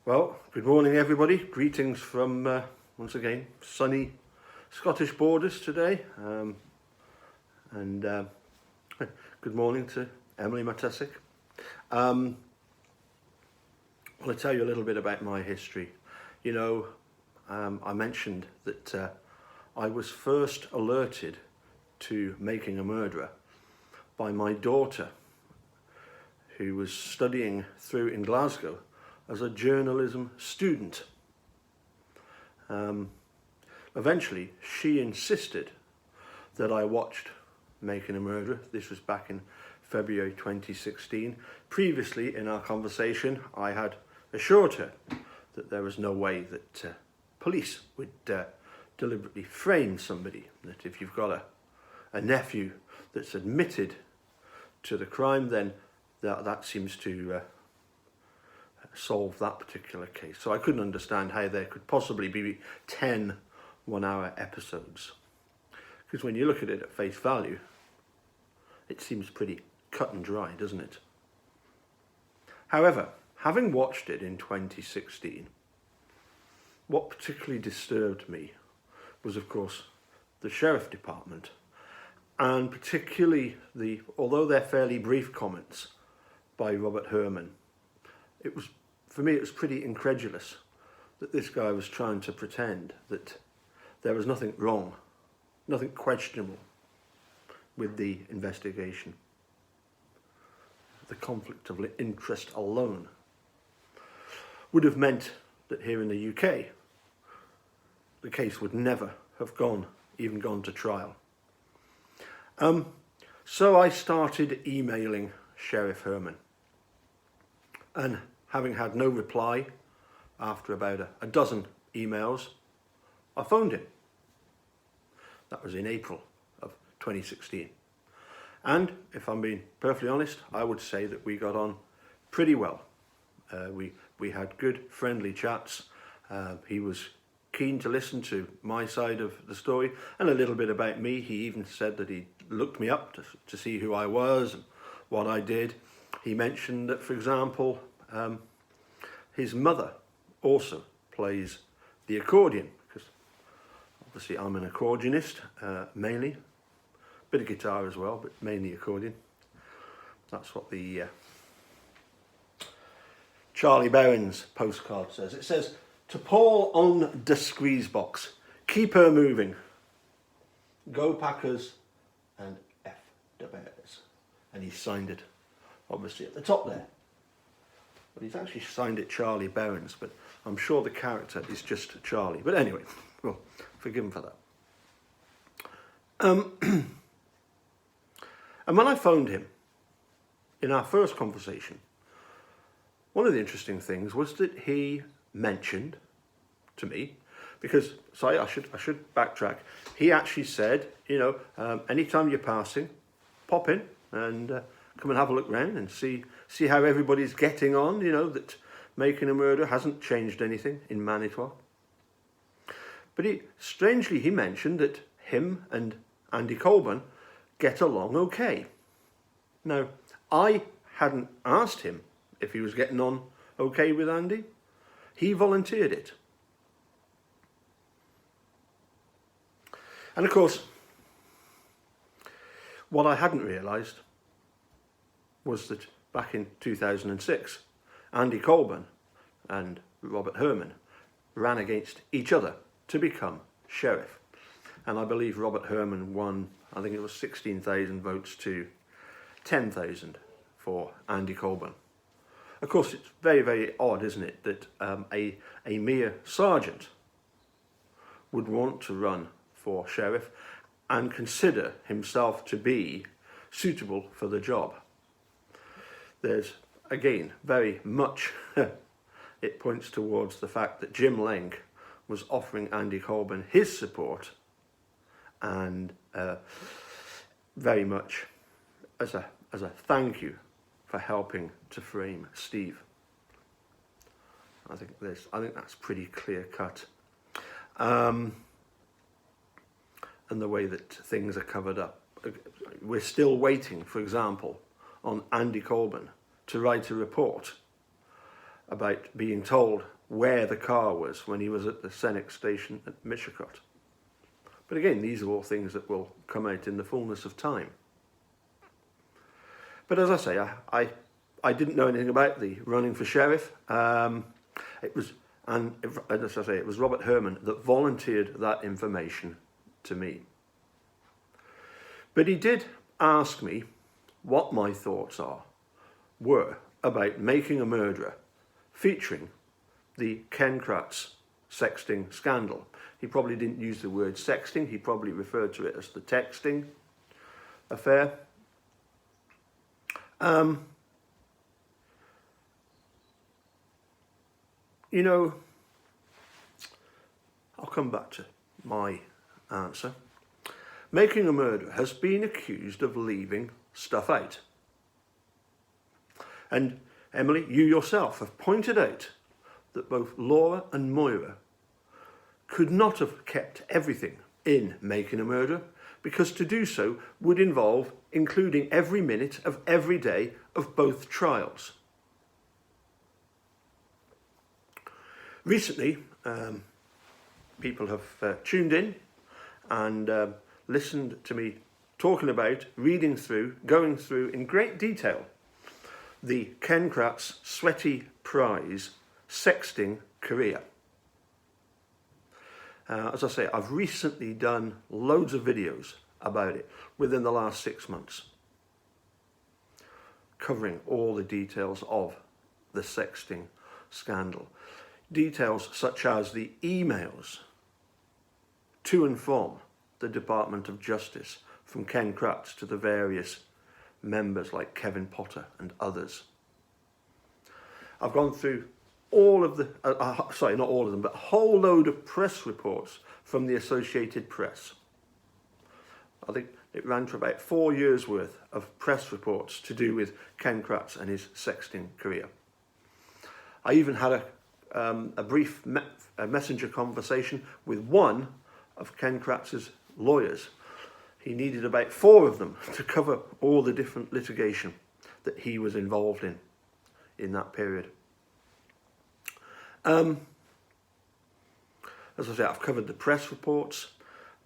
Well, good morning everybody. Greetings from, once again, sunny Scottish borders today. Good morning to Emily Matesic. I'll tell you a little bit about my history. You know, I mentioned that I was first alerted to making a murderer by my daughter, who was studying through in Glasgow as a journalism student. Eventually, she insisted that I watched Making a Murderer. This was back in February 2016. Previously, in our conversation, I had assured her that there was no way that police would deliberately frame somebody, that if you've got a nephew that's admitted to the crime, then that seems to solve that particular case. So I couldn't understand how there could possibly be 10 one-hour episodes. Because when you look at it at face value, it seems pretty cut and dry, doesn't it? However, having watched it in 2016, what particularly disturbed me was, of course, the Sheriff Department, and particularly although they're fairly brief comments by Robert Herman. For me, it was pretty incredulous that this guy was trying to pretend that there was nothing wrong, nothing questionable with the investigation. The conflict of interest alone would have meant that here in the UK, the case would never have even gone to trial. So I started emailing Sheriff Herman, and having had no reply after about a dozen emails, I phoned him. That was in April of 2016. And if I'm being perfectly honest, I would say that we got on pretty well. We had good, friendly chats. He was keen to listen to my side of the story and a little bit about me. He even said that he looked me up to see who I was and what I did. He mentioned that, for example, his mother also plays the accordion, because obviously I'm an accordionist, mainly. Bit of guitar as well, but mainly accordion. That's what the Charlie Bowen's postcard says. It says, "To Paul on the squeeze box, keep her moving. Go Packers and F the Bears." And he signed it, obviously, at the top there. But he's actually signed it Charlie Bowen's, but I'm sure the character is just Charlie. But anyway, well, forgive him for that. And when I phoned him, in our first conversation, one of the interesting things was that he mentioned to me, because, sorry, I should backtrack. He actually said, you know, anytime you're passing, pop in and come and have a look round and see how everybody's getting on, you know, that Making a Murder hasn't changed anything in Manitowoc. But strangely, he mentioned that him and Andy Colburn get along okay. Now, I hadn't asked him if he was getting on okay with Andy. He volunteered it. And of course, what I hadn't realised was that back in 2006, Andy Colburn and Robert Herman ran against each other to become sheriff. And I believe Robert Herman won, I think it was 16,000 votes to 10,000 for Andy Colburn. Of course, it's very, very odd, isn't it, that a mere sergeant would want to run for sheriff and consider himself to be suitable for the job. There's, again, very much, it points towards the fact that Jim Leng was offering Andy Colburn his support, and very much as a thank you for helping to frame Steve. I think that's pretty clear cut. And the way that things are covered up. We're still waiting, for example, on Andy Colburn to write a report about being told where the car was when he was at the Senex station at Michicot. But again, these are all things that will come out in the fullness of time. But as I say, I didn't know anything about the running for sheriff. It was Robert Herman that volunteered that information to me. But he did ask me what my thoughts were about making a murderer, featuring the Ken Kratz sexting scandal. He probably didn't use the word sexting, he probably referred to it as the texting affair. You know, I'll come back to my answer. Making a Murderer has been accused of leaving stuff out. And Emily, you yourself have pointed out that both Laura and Moira could not have kept everything in Making a Murderer, because to do so would involve including every minute of every day of both trials. Recently, people have tuned in and listened to me talking about, reading through, going through in great detail the Ken Kratz Sweaty Prize sexting career. As I say, I've recently done loads of videos about it within the last 6 months, covering all the details of the sexting scandal. Details such as the emails to and from the Department of Justice from Ken Kratz to the various members like Kevin Potter and others. I've gone through all of the, not all of them, but a whole load of press reports from the Associated Press. I think it ran for about 4 years worth of press reports to do with Ken Kratz and his sexting career. I even had a brief messenger conversation with one of Ken Kratz's lawyers. He needed about 4 of them to cover all the different litigation that he was involved in that period. As I say, I've covered the press reports.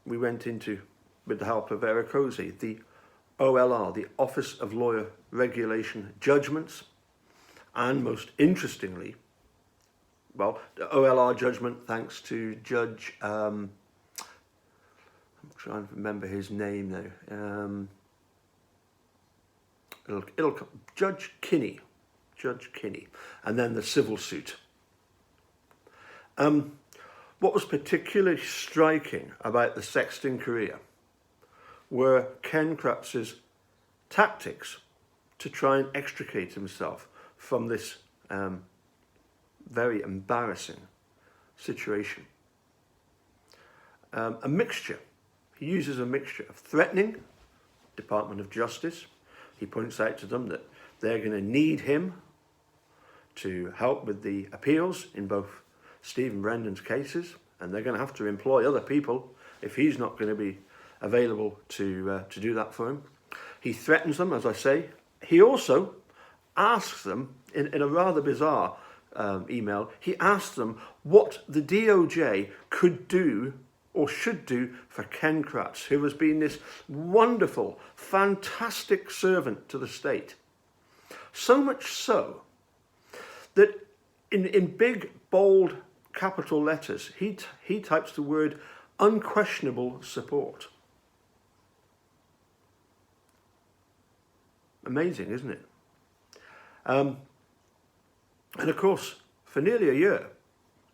We went into, with the help of Ericosi, the OLR, the Office of Lawyer Regulation judgments, and most interestingly, well, the OLR judgment, thanks to Judge, I'm trying to remember his name now, Judge Kinney, and then the civil suit. What was particularly striking about the sexting career were Ken Kratz's tactics to try and extricate himself from this very embarrassing situation. A mixture. He uses a mixture of threatening Department of Justice. He points out to them that they're going to need him to help with the appeals in both Stephen Brendan's cases, and they're going to have to employ other people if he's not going to be available to do that for him. He threatens them, as I say. He also asks them, in a rather bizarre email, he asks them what the DOJ could do or should do for Ken Kratz, who has been this wonderful, fantastic servant to the state. So much so that in big, bold, capital letters, he types the word unquestionable support. Amazing, isn't it? And of course, for nearly a year,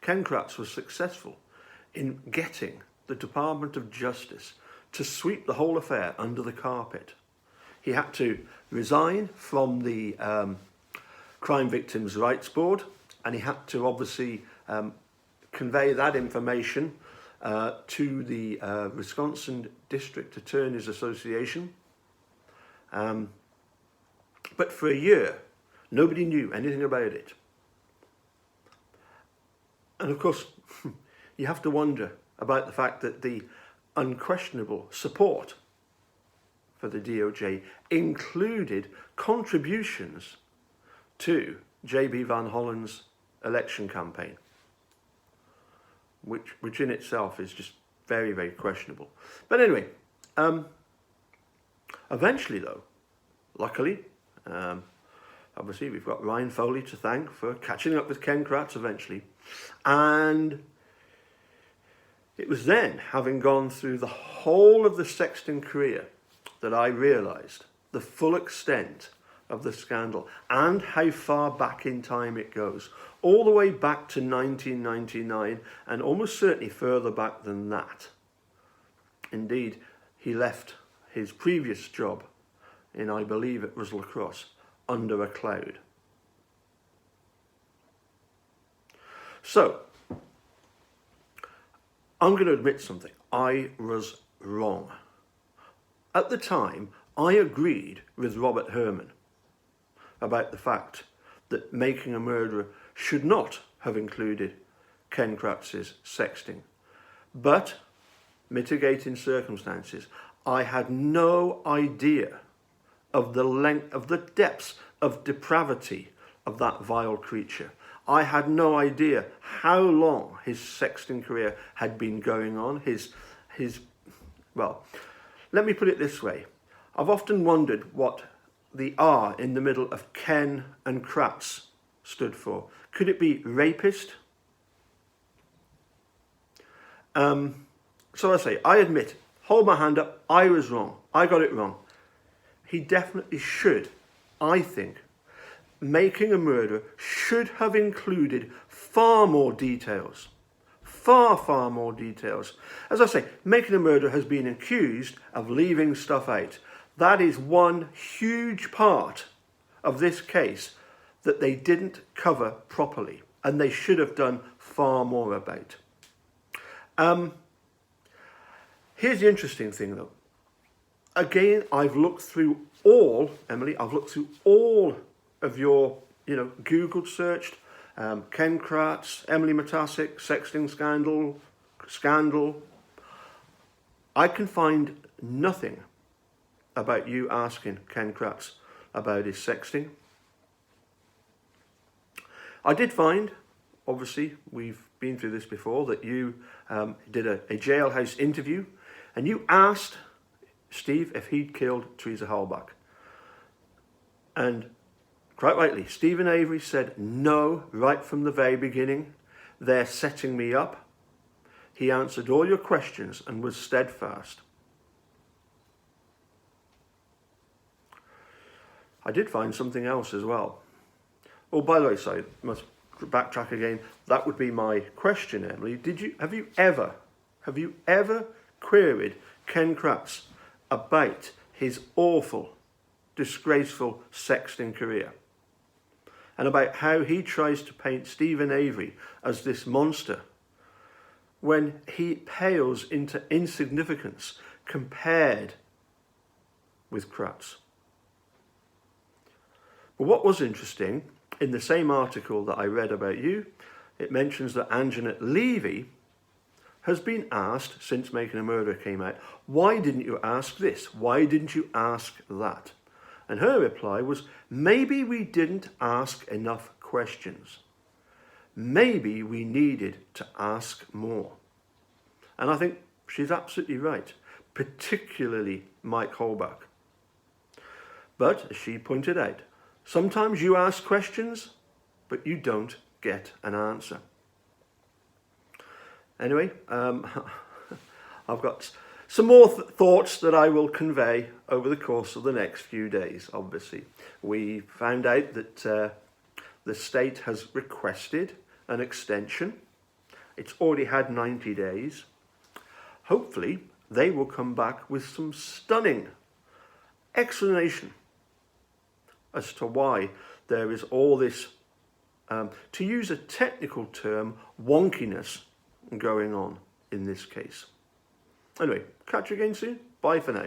Ken Kratz was successful in getting the Department of Justice to sweep the whole affair under the carpet. He had to resign from the Crime Victims' Rights Board, and he had to obviously convey that information to the Wisconsin District Attorneys Association. But for a year, nobody knew anything about it. And of course, you have to wonder about the fact that the unquestionable support for the DOJ included contributions to J.B. Van Hollen's election campaign, which in itself is just very, very questionable. But anyway, eventually though, luckily, obviously we've got Ryan Foley to thank for catching up with Ken Kratz eventually. And it was then, having gone through the whole of the Sexton career, that I realised the full extent of the scandal and how far back in time it goes. All the way back to 1999 and almost certainly further back than that. Indeed, he left his previous job in, I believe it was Lacrosse, under a cloud. So, I'm going to admit something. I was wrong. At the time, I agreed with Robert Herman about the fact that Making a Murderer should not have included Ken Kratz's sexting. But, mitigating circumstances, I had no idea of the length, of the depths of depravity of that vile creature. I had no idea how long his sexting career had been going on. Well, let me put it this way. I've often wondered what the R in the middle of Ken and Kratz stood for. Could it be rapist? So I say, I admit, hold my hand up, I was wrong. I got it wrong. He definitely should, I think, Making a Murderer should have included far more details. Far more details. As I say, Making a Murderer has been accused of leaving stuff out. That is one huge part of this case that they didn't cover properly, and they should have done far more about. Here's the interesting thing though. Again, I've looked through all, Emily, I've looked through all of your, Google searched, Ken Kratz, Emily Matesic, sexting scandal. I can find nothing about you asking Ken Kratz about his sexting. I did find, obviously, we've been through this before, that you did a jailhouse interview and you asked Steve if he'd killed Teresa Halbach. And quite rightly, Stephen Avery said no right from the very beginning. They're setting me up. He answered all your questions and was steadfast. I did find something else as well. Oh, by the way, sorry, I must backtrack again. That would be my question, Emily. Have you ever queried Ken Kratz about his awful, disgraceful sexting career? And about how he tries to paint Stephen Avery as this monster when he pales into insignificance compared with Kratz. But what was interesting, in the same article that I read about you, it mentions that Anjanette Levy has been asked, since Making a Murderer came out, why didn't you ask this? Why didn't you ask that? And her reply was, maybe we didn't ask enough questions. Maybe we needed to ask more. And I think she's absolutely right, particularly Mike Halbach. But, as she pointed out, sometimes you ask questions, but you don't get an answer. Anyway, I've got some more thoughts that I will convey over the course of the next few days, obviously. We found out that the state has requested an extension. It's already had 90 days. Hopefully, they will come back with some stunning explanation as to why there is all this, to use a technical term, wonkiness going on in this case. Anyway, catch you again soon. Bye for now.